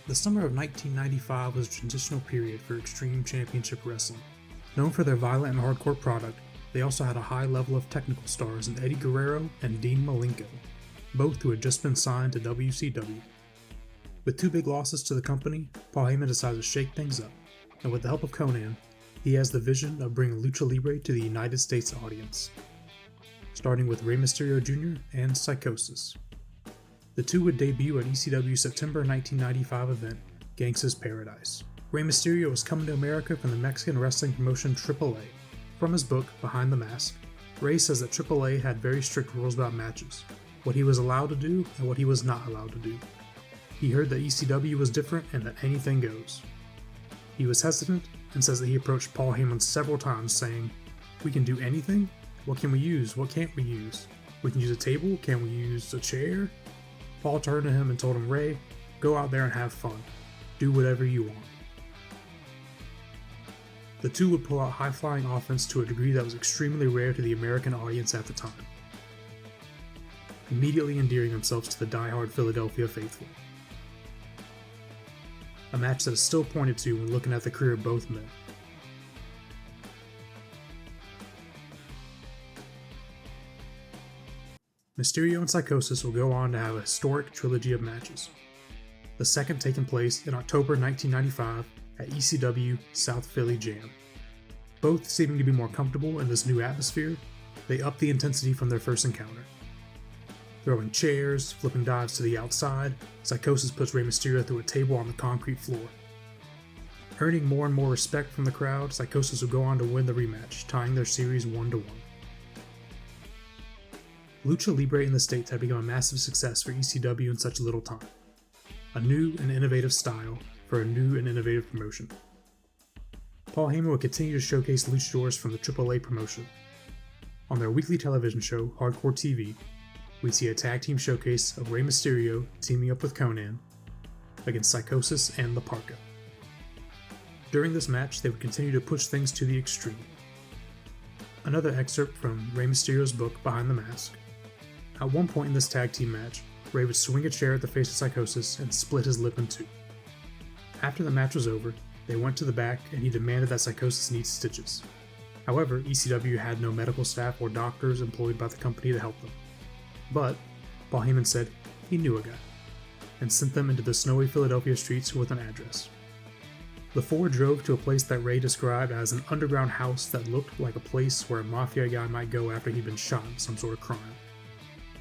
The summer of 1995 was a transitional period for Extreme Championship Wrestling. Known for their violent and hardcore product, they also had a high level of technical stars in Eddie Guerrero and Dean Malenko, both who had just been signed to WCW. With two big losses to the company, Paul Heyman decides to shake things up, and with the help of Konnan, he has the vision of bringing Lucha Libre to the United States audience, starting with Rey Mysterio Jr. and Psychosis. The two would debut at ECW's September 1995 event, Gangsta's Paradise. Rey Mysterio was coming to America from the Mexican wrestling promotion AAA. From his book, Behind the Mask, Rey says that AAA had very strict rules about matches, what he was allowed to do and what he was not allowed to do. He heard that ECW was different and that anything goes. He was hesitant and says that he approached Paul Heyman several times saying, "We can do anything? What can we use? What can't we use? We can use a table? Can we use a chair?" Paul turned to him and told him, "Rey, go out there and have fun. Do whatever you want." The two would pull out high-flying offense to a degree that was extremely rare to the American audience at the time, immediately endearing themselves to the die-hard Philadelphia faithful. A match that is still pointed to when looking at the career of both men. Mysterio and Psychosis will go on to have a historic trilogy of matches, the second taking place in October 1995 at ECW South Philly Jam. Both seeming to be more comfortable in this new atmosphere, they up the intensity from their first encounter. Throwing chairs, flipping dives to the outside, Psychosis puts Rey Mysterio through a table on the concrete floor. Earning more and more respect from the crowd, Psychosis will go on to win the rematch, tying their series 1-1. Lucha Libre in the States had become a massive success for ECW in such little time. A new and innovative style for a new and innovative promotion. Paul Heyman would continue to showcase luchadors from the AAA promotion. On their weekly television show, Hardcore TV, we'd see a tag team showcase of Rey Mysterio teaming up with Konnan against Psychosis and La Parka. During this match, they would continue to push things to the extreme. Another excerpt from Rey Mysterio's book, Behind the Mask. At one point in this tag team match, Rey would swing a chair at the face of Psychosis and split his lip in two. After the match was over, they went to the back and he demanded that Psychosis need stitches. However, ECW had no medical staff or doctors employed by the company to help them. But Paul Heyman said he knew a guy, and sent them into the snowy Philadelphia streets with an address. The four drove to a place that Rey described as an underground house that looked like a place where a mafia guy might go after he'd been shot in some sort of crime.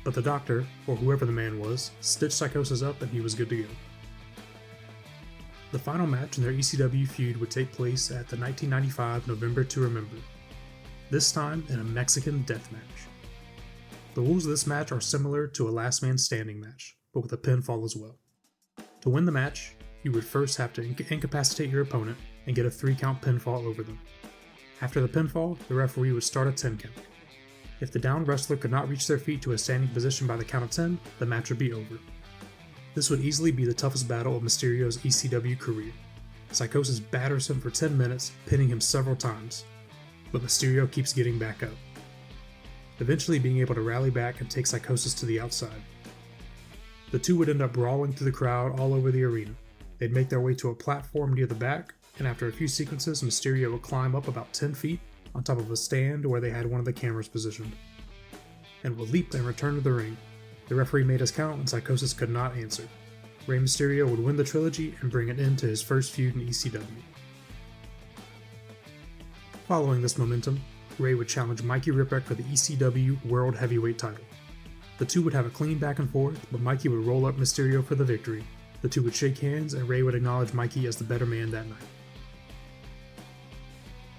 But the doctor, or whoever the man was, stitched Psychosis up and he was good to go. The final match in their ECW feud would take place at the 1995 November to Remember, this time in a Mexican death match. The rules of this match are similar to a last man standing match, but with a pinfall as well. To win the match, you would first have to incapacitate your opponent and get a 3-count pinfall over them. After the pinfall, the referee would start a 10 count. If the downed wrestler could not reach their feet to a standing position by the count of 10, the match would be over. This would easily be the toughest battle of Mysterio's ECW career. Psychosis batters him for 10 minutes, pinning him several times, but Mysterio keeps getting back up, eventually being able to rally back and take Psychosis to the outside. The two would end up brawling through the crowd all over the arena. They'd make their way to a platform near the back, and after a few sequences, Mysterio would climb up about 10 feet on top of a stand where they had one of the cameras positioned, and would leap and return to the ring. The referee made his count and Psychosis could not answer. Rey Mysterio would win the trilogy and bring an end to his first feud in ECW. Following this momentum, Rey would challenge Mikey Ripwreck for the ECW World Heavyweight title. The two would have a clean back and forth, but Mikey would roll up Mysterio for the victory. The two would shake hands and Rey would acknowledge Mikey as the better man that night.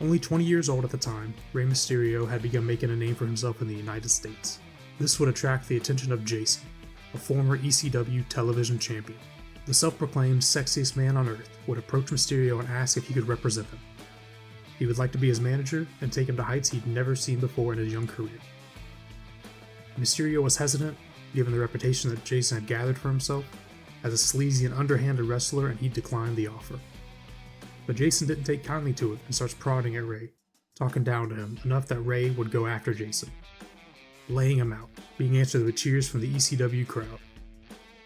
Only 20 years old at the time, Rey Mysterio had begun making a name for himself in the United States. This would attract the attention of Jason, a former ECW television champion. The self-proclaimed sexiest man on earth would approach Mysterio and ask if he could represent him. He would like to be his manager and take him to heights he'd never seen before in his young career. Mysterio was hesitant, given the reputation that Jason had gathered for himself as a sleazy and underhanded wrestler, and he declined the offer. But Jason didn't take kindly to it and starts prodding at Rey, talking down to him enough that Rey would go after Jason, laying him out, being answered with cheers from the ECW crowd.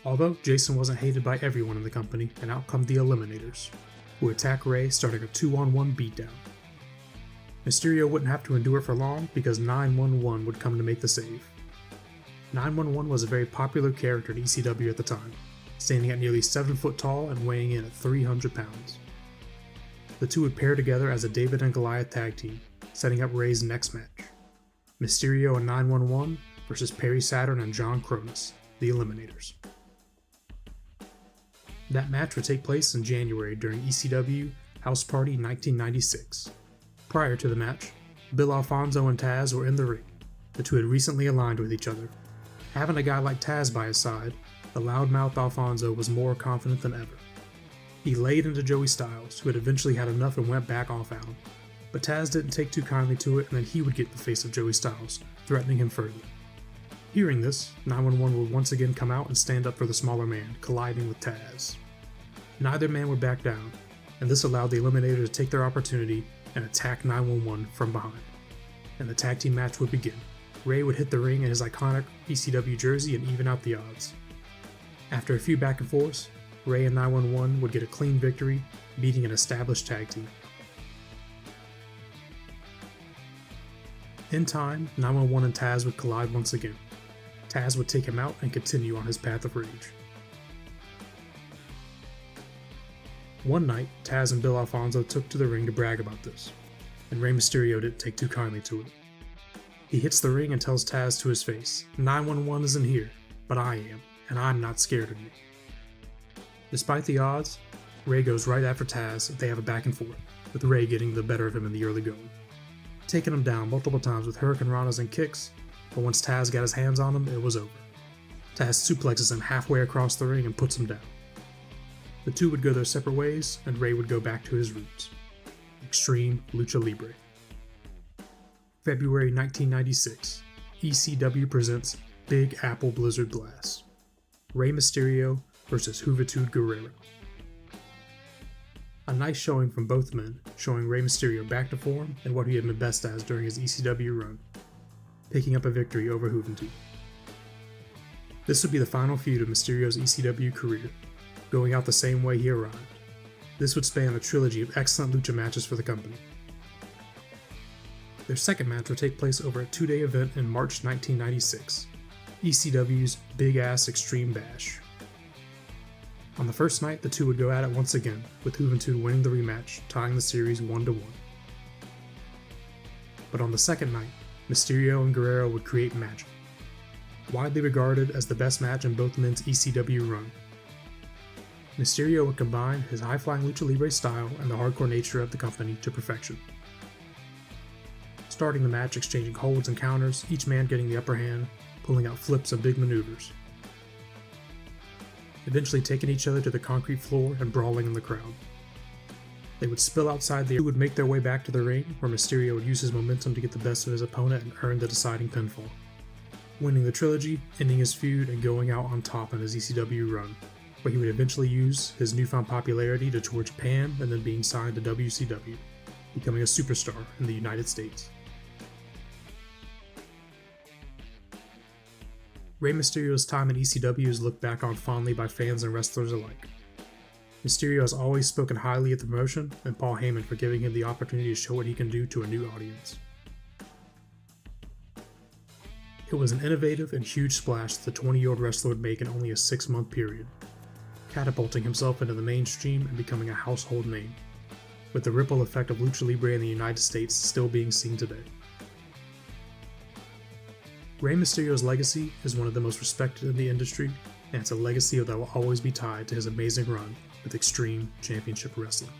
Although Jason wasn't hated by everyone in the company, and out come the Eliminators, who attack Rey, starting a 2-on-1 beatdown. Mysterio wouldn't have to endure it for long because 911 would come to make the save. 911 was a very popular character in ECW at the time, standing at nearly 7 foot tall and weighing in at 300 pounds. The two would pair together as a David and Goliath tag team, setting up Rey's next match. Mysterio and 911 versus Perry Saturn and John Cronus, the Eliminators. That match would take place in January during ECW House Party 1996. Prior to the match, Bill Alfonso and Taz were in the ring. The two had recently aligned with each other. Having a guy like Taz by his side, the loudmouth Alfonso was more confident than ever. He laid into Joey Styles, who had eventually had enough and went back off Al. But Taz didn't take too kindly to it, and then he would get the face of Joey Styles, threatening him further. Hearing this, 911 would once again come out and stand up for the smaller man, colliding with Taz. Neither man would back down, and this allowed the Eliminator to take their opportunity and attack 911 from behind. And the tag team match would begin. Rey would hit the ring in his iconic ECW jersey and even out the odds. After a few back and forths, Rey and 911 would get a clean victory, beating an established tag team. In time, 911 and Taz would collide once again. Taz would take him out and continue on his path of rage. One night, Taz and Bill Alfonso took to the ring to brag about this, and Rey Mysterio didn't take too kindly to it. He hits the ring and tells Taz to his face, 911 isn't here, but I am, and I'm not scared of you. Despite the odds, Rey goes right after Taz and they have a back and forth, with Rey getting the better of him in the early going. Taking him down multiple times with Hurricane Ranas and kicks, but once Taz got his hands on him, it was over. Taz suplexes him halfway across the ring and puts him down. The two would go their separate ways, and Rey would go back to his roots. Extreme Lucha Libre. February 1996, ECW presents Big Apple Blizzard Blast. Rey Mysterio versus Juventud Guerrera. A nice showing from both men, showing Rey Mysterio back to form and what he had been best as during his ECW run, picking up a victory over Juventud. This would be the final feud of Mysterio's ECW career, going out the same way he arrived. This would span a trilogy of excellent lucha matches for the company. Their second match would take place over a 2-day event in March 1996, ECW's Big Ass Extreme Bash. On the first night, the two would go at it once again, with Juventud winning the rematch, tying the series 1-1. But on the second night, Mysterio and Guerrero would create magic, widely regarded as the best match in both men's ECW run. Mysterio would combine his high-flying Lucha Libre style and the hardcore nature of the company to perfection. Starting the match exchanging holds and counters, each man getting the upper hand, pulling out flips and big maneuvers. Eventually taking each other to the concrete floor and brawling in the crowd. They would spill outside the ring, would make their way back to the ring, where Mysterio would use his momentum to get the best of his opponent and earn the deciding pinfall, winning the trilogy, ending his feud, and going out on top in his ECW run, where he would eventually use his newfound popularity to tour Japan and then being signed to WCW, becoming a superstar in the United States. Rey Mysterio's time in ECW is looked back on fondly by fans and wrestlers alike. Mysterio has always spoken highly of the promotion and Paul Heyman for giving him the opportunity to show what he can do to a new audience. It was an innovative and huge splash that the 20-year-old wrestler would make in only a 6-month period, catapulting himself into the mainstream and becoming a household name, with the ripple effect of Lucha Libre in the United States still being seen today. Rey Mysterio's legacy is one of the most respected in the industry, and it's a legacy that will always be tied to his amazing run with Extreme Championship Wrestling.